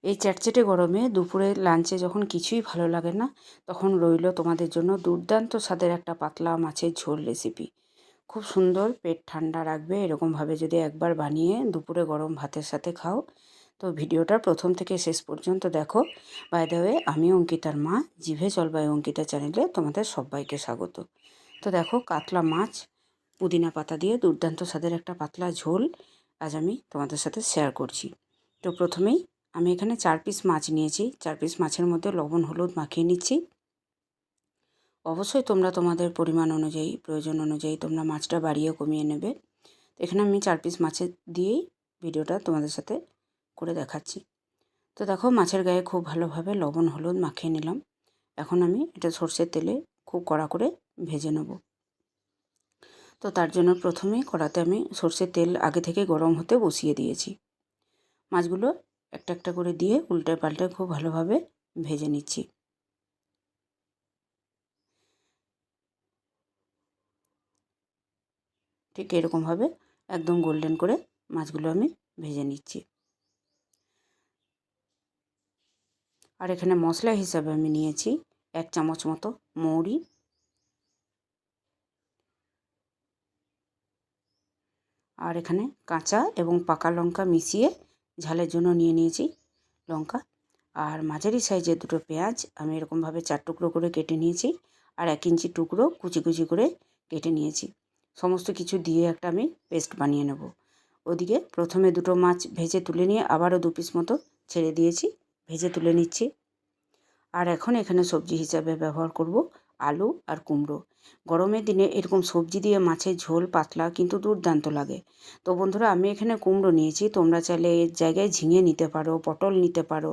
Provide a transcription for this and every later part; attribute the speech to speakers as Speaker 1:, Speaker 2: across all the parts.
Speaker 1: এই চ্যাটচ্যাটে গরমে দুপুরে লাঞ্চে যখন কিছুই ভালো লাগে না, তখন রইল তোমাদের জন্য দুর্দান্ত স্বাদের একটা পাতলা মাছের ঝোল রেসিপি। খুব সুন্দর, পেট ঠান্ডা রাখবে এরকমভাবে যদি একবার বানিয়ে দুপুরে গরম ভাতের সাথে খাও। তো ভিডিওটা প্রথম থেকে শেষ পর্যন্ত দেখো। বাই দ্য ওয়ে, আমি অঙ্কিতার মা, জিভে জল বাই অঙ্কিতা চ্যানেলে তোমাদের সবাইকে স্বাগত। তো দেখো, কাতলা মাছ পুদিনা পাতা দিয়ে দুর্দান্ত স্বাদের একটা পাতলা ঝোল আজ আমি তোমাদের সাথে শেয়ার করছি। তো প্রথমেই আমি এখানে 4 পিস মাছ নিয়েছি। 4 পিস মাছের মধ্যে লবণ হলুদ মাখিয়ে নিচ্ছি। অবশ্যই তোমরা তোমাদের পরিমাণ অনুযায়ী, প্রয়োজন অনুযায়ী তোমরা মাছটা বাড়িয়ে কমিয়ে নেবে। এখানে আমি 4 পিস মাছের দিয়েই ভিডিওটা তোমাদের সাথে করে দেখাচ্ছি। তো দেখো, মাছের গায়ে খুব ভালোভাবে লবণ হলুদ মাখিয়ে নিলাম। এখন আমি এটা সর্ষের তেলে খুব কড়া করে ভেজে নেব। তো তার জন্য প্রথমেই কড়াতে আমি সর্ষের তেল আগে থেকে গরম হতে বসিয়ে দিয়েছি। মাছগুলো একটা একটা করে দিয়ে উল্টে পাল্টে খুব ভালোভাবে ভেজে নিচ্ছি। ঠিক এরকমভাবে একদম গোল্ডেন করে মাছগুলো আমি ভেজে নিচ্ছি। আর এখানে মশলা হিসাবে আমি নিয়েছি 1 চামচ মতো মৌরি, আর এখানে কাঁচা এবং পাকা লঙ্কা মিশিয়ে ঝালের জন্য নিয়ে নিয়েছি লঙ্কা, আর মাঝারি সাইজের 2টো পেঁয়াজ আমি এরকমভাবে 4 টুকরো করে কেটে নিয়েছি, আর 1 ইঞ্চি টুকরো কুচি কুচি করে কেটে নিয়েছি। সমস্ত কিছু দিয়ে একটা আমি পেস্ট বানিয়ে নেব। ওদিকে প্রথমে 2টো মাছ ভেজে তুলে নিয়ে আবারও 2 পিস মতো ছেড়ে দিয়েছি, ভেজে তুলে নিচ্ছি। আর এখন এখানে সবজি হিসাবে ব্যবহার করব আলু আর কুমড়ো। গরমের দিনে এরকম সবজি দিয়ে মাছের ঝোল পাতলা কিন্তু দুর্দান্ত লাগে। তো বন্ধুরা, আমি এখানে কুমড়ো নিয়েছি, তোমরা চাইলে এর জায়গায় ঝিঙে নিতে পারো, পটল নিতে পারো,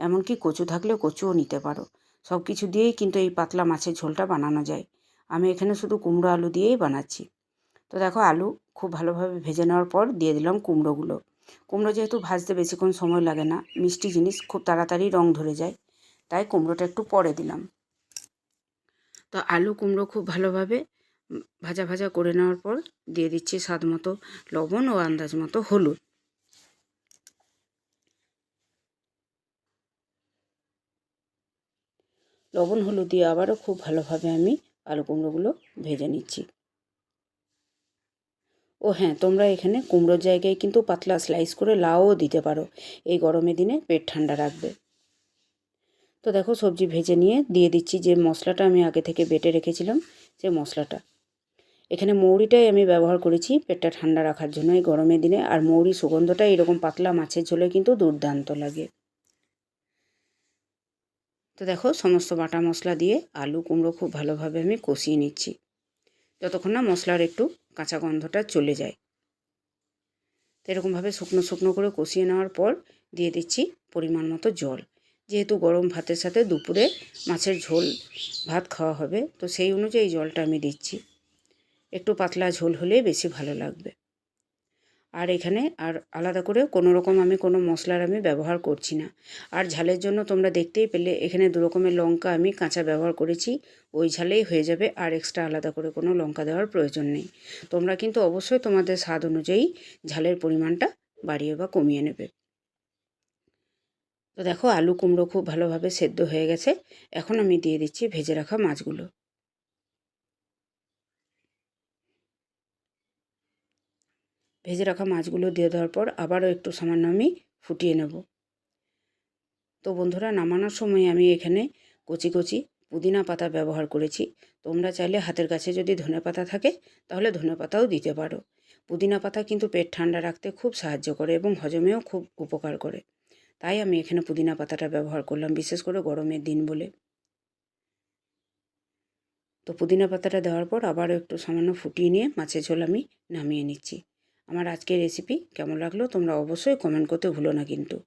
Speaker 1: এমনকি কচু থাকলে কচুও নিতে পারো। সব কিছু দিয়েই কিন্তু এই পাতলা মাছের ঝোলটা বানানো যায়। আমি এখানে শুধু কুমড়ো আলু দিয়েই বানাচ্ছি। তো দেখো, আলু খুব ভালোভাবে ভেজে নেওয়ার পর দিয়ে দিলাম কুমড়োগুলো। কুমড়ো যেহেতু ভাজতে বেশিক্ষণ সময় লাগে না, মিষ্টি জিনিস খুব তাড়াতাড়ি রং ধরে যায়, তাই কুমড়োটা একটু পরে দিলাম। তো আলু কুমড়ো খুব ভালোভাবে ভাজা ভাজা করে নেওয়ার পর দিয়ে দিচ্ছি স্বাদ মতো লবণ ও আন্দাজ মতো হলুদ। লবণ হলুদ দিয়ে আবারও খুব ভালোভাবে আমি আলু কুমড়োগুলো ভেজে নিচ্ছি। ও হ্যাঁ, তোমরা এখানে কুমড়োর জায়গায় কিন্তু পাতলা স্লাইস করে লাউও দিতে পারো, এই গরমের দিনে পেট ঠান্ডা রাখবে। তো দেখো, সবজি ভেজে নিয়ে দিয়ে দিচ্ছি যে মশলাটা আমি আগে থেকে বেটে রেখেছিলাম, সেই মশলাটা। এখানে মৌরিটাই আমি ব্যবহার করেছি পেটটা ঠান্ডা রাখার জন্য এই গরমের দিনে, আর মৌরি সুগন্ধটা এরকম পাতলা মাছের ঝোলে কিন্তু দুর্দান্ত লাগে। তো দেখো, সমস্ত বাটা মশলা দিয়ে আলু কুমড়ো খুব ভালোভাবে আমি কষিয়ে নিচ্ছি, যতক্ষণ না মশলার একটু কাঁচা গন্ধটা চলে যায়। তো এরকমভাবে শুকনো শুকনো করে কষিয়ে নেওয়ার পর দিয়ে দিচ্ছি পরিমাণ মতো জল। যেহেতু গরম ভাতের সাথে দুপুরে মাছের ঝোল ভাত খাওয়া হবে, তো সেই অনুযায়ী জলটা আমি দিচ্ছি। একটু পাতলা ঝোল হলেই বেশি ভালো লাগবে। আর এখানে আর আলাদা করে কোনো রকম আমি কোনো মশলার আমি ব্যবহার করছি না। আর ঝালের জন্য তোমরা দেখতেই পেলে এখানে 2 রকমের লঙ্কা আমি কাঁচা ব্যবহার করেছি, ওই ঝালেই হয়ে যাবে, আর এক্সট্রা আলাদা করে কোনো লঙ্কা দেওয়ার প্রয়োজন নেই। তোমরা কিন্তু অবশ্যই তোমাদের স্বাদ অনুযায়ী ঝালের পরিমাণটা বাড়িয়ে বা কমিয়ে নেবে। তো দেখো, আলু কুমড়ো খুব ভালোভাবে সেদ্ধ হয়ে গেছে। এখন আমি দিয়ে দিচ্ছি ভেজে রাখা মাছগুলো। ভেজে রাখা মাছগুলো দিয়ে দেওয়ার পর আবারও একটু সামান্য আমি ফুটিয়ে নেব। তো বন্ধুরা, নামানোর সময় আমি এখানে কচি কচি পুদিনা পাতা ব্যবহার করেছি। তোমরা চাইলে হাতের কাছে যদি ধনেপাতা থাকে তাহলে ধনেপাতাও দিতে পারো। পুদিনা পাতা কিন্তু পেট ঠান্ডা রাখতে খুব সাহায্য করে এবং হজমেও খুব উপকার করে, তাই আমি এখানে পুদিনা পাতাটা ব্যবহার করলাম, বিশেষ করে গরমের দিন বলে। তো পুদিনা পাতাটা দেওয়ার পর আবারও একটু সামান্য ফুটিয়ে নিয়ে মাছের ঝোল আমি নামিয়ে নিচ্ছি। আমার আজকের রেসিপি কেমন লাগলো তোমরা অবশ্যই কমেন্ট করতে ভুলো না কিন্তু।